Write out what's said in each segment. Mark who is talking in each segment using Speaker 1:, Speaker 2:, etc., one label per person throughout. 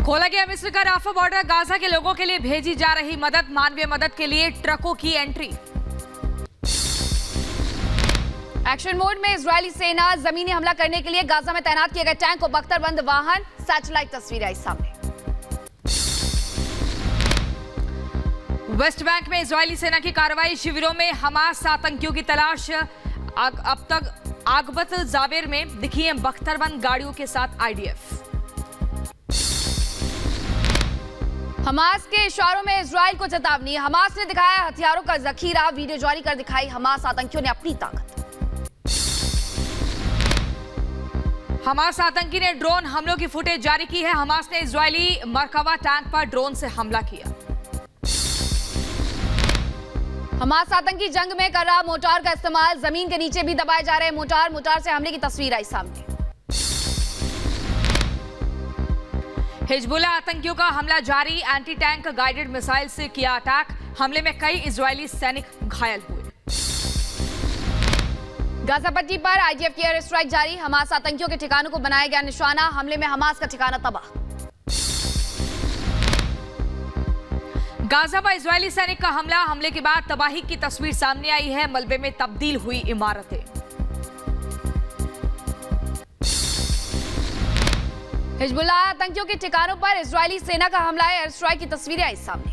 Speaker 1: खोला गया मिस्र का राफा बॉर्डर। गाजा के लोगों के लिए भेजी जा रही मदद, मानवीय मदद के लिए ट्रकों की एंट्री।
Speaker 2: एक्शन मोड में इजरायली सेना जमीनी हमला करने के लिए गाजा में तैनात किए गए टैंक और बख्तरबंद वाहन। सैटेलाइट तस्वीरें आई सामने।
Speaker 1: वेस्ट बैंक में इजरायली सेना की कार्रवाई, शिविरों में हमास आतंकियों की तलाश। अब तक आगबत जावेर में दिखी है बख्तरबंद गाड़ियों के साथ आईडीएफ।
Speaker 2: हमास के इशारों में इजराइल को चेतावनी। हमास ने दिखाया हथियारों का जखीरा, वीडियो जारी कर दिखाई हमास आतंकियों ने अपनी ताकत।
Speaker 1: हमास आतंकी ने ड्रोन हमलों की फुटेज जारी की है। हमास ने इजरायली मरकवा टैंक पर ड्रोन से हमला किया।
Speaker 2: हमास आतंकी जंग में कर रहा मोटार का इस्तेमाल, जमीन के नीचे भी दबाए जा रहे मोटार से हमले की तस्वीर आई सामने।
Speaker 1: हिजबुल्लाह आतंकियों का हमला जारी, एंटी टैंक गाइडेड मिसाइल से किया अटैक। हमले में कई इजरायली सैनिक घायल हुए।
Speaker 2: गाजा पट्टी पर आईडीएफ की एयर स्ट्राइक जारी। हमास आतंकियों के ठिकानों को बनाया गया निशाना। हमले में हमास का ठिकाना तबाह।
Speaker 1: गाजा पर इजरायली सैनिक का हमला, हमले के बाद तबाही की तस्वीर सामने आई है। मलबे में तब्दील हुई इमारतें।
Speaker 2: हिजबुल्लाह आतंकियों के ठिकानों पर इजरायली सेना का हमला है। एयर स्ट्राइक की तस्वीरें आई सामने।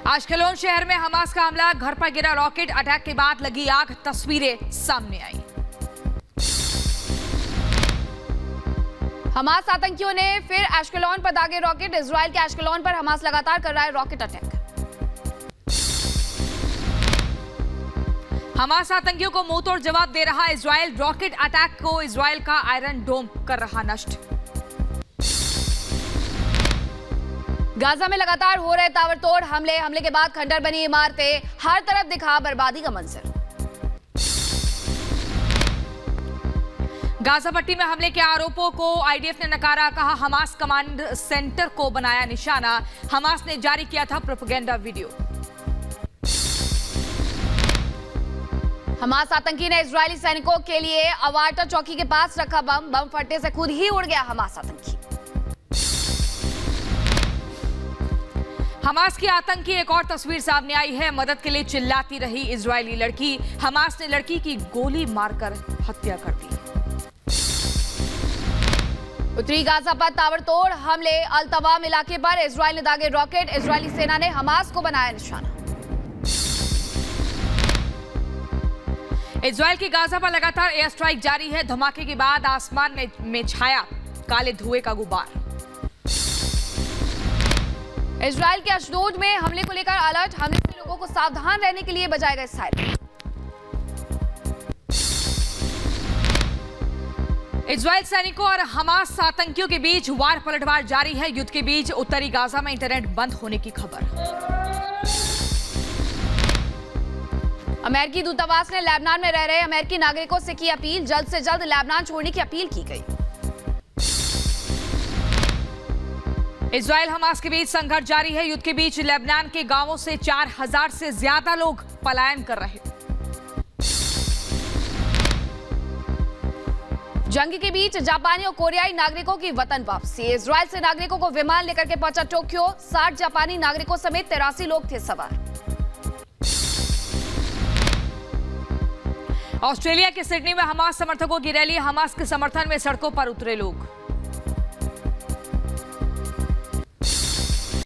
Speaker 1: अश्केलोन शहर में हमास का हमला, घर पर गिरा रॉकेट, अटैक के बाद लगी आग। तस्वीरें सामने आई।
Speaker 2: हमास आतंकियों ने फिर अश्केलोन पर दागे रॉकेट। इजराइल के अश्केलोन पर हमास लगातार कर रहा है रॉकेट अटैक।
Speaker 1: हमास आतंकियों को मुंहतोड़ जवाब दे रहा इजराइल। रॉकेट अटैक को इजराइल का आयरन डोम कर रहा नष्ट।
Speaker 2: गाजा में लगातार हो रहे ताबड़तोड़ हमले के बाद खंडर बनी इमारतें, हर तरफ दिखा बर्बादी का मंजर।
Speaker 1: गाजा पट्टी में हमले के आरोपों को आईडीएफ ने नकारा, कहा हमास कमांड सेंटर को बनाया निशाना। हमास ने जारी किया था प्रोपेगेंडा वीडियो।
Speaker 2: हमास आतंकी ने इजरायली सैनिकों के लिए अवाटा चौकी के पास रखा बम फटने से खुद ही उड़ गया हमास आतंकी।
Speaker 1: हमास की आतंकी एक और तस्वीर सामने आई है। मदद के लिए चिल्लाती रही इजरायली लड़की। हमास ने लड़की की गोली मारकर हत्या कर दी।
Speaker 2: उत्तरी गाजा पर ताबड़तोड़ हमले, अल-तवाम इलाके पर इजरायल ने दागे रॉकेट। इजरायली सेना ने हमास को बनाया निशाना।
Speaker 1: इजरायल की गाजा पर लगातार एयर स्ट्राइक जारी है। धमाके के बाद आसमान में छाया काले धुएं का गुबार।
Speaker 2: इजरायल के अशदोद में हमले को लेकर अलर्ट। हमले से लोगों को सावधान रहने के लिए बजाया गया सायरन।
Speaker 1: इजरायल सैनिकों और हमास आतंकियों के बीच वार पलटवार जारी है। युद्ध के बीच उत्तरी गाजा में इंटरनेट बंद होने की खबर।
Speaker 2: अमेरिकी दूतावास ने लेबनान में रह रहे अमेरिकी नागरिकों से की अपील। जल्द से जल्द लेबनान छोड़ने की अपील की गई।
Speaker 1: इजरायल हमास के बीच संघर्ष जारी है। युद्ध के बीच लेबनान के गांवों से 4000 से ज्यादा लोग पलायन कर रहे।
Speaker 2: जंग के बीच जापानी और कोरियाई नागरिकों की वतन वापसी। इजरायल से नागरिकों को विमान लेकर के पहुंचा टोक्यो। 60 जापानी नागरिकों समेत 83 लोग थे सवार।
Speaker 1: ऑस्ट्रेलिया के सिडनी में हमास समर्थकों की रैली। हमास के समर्थन में सड़कों पर उतरे लोग।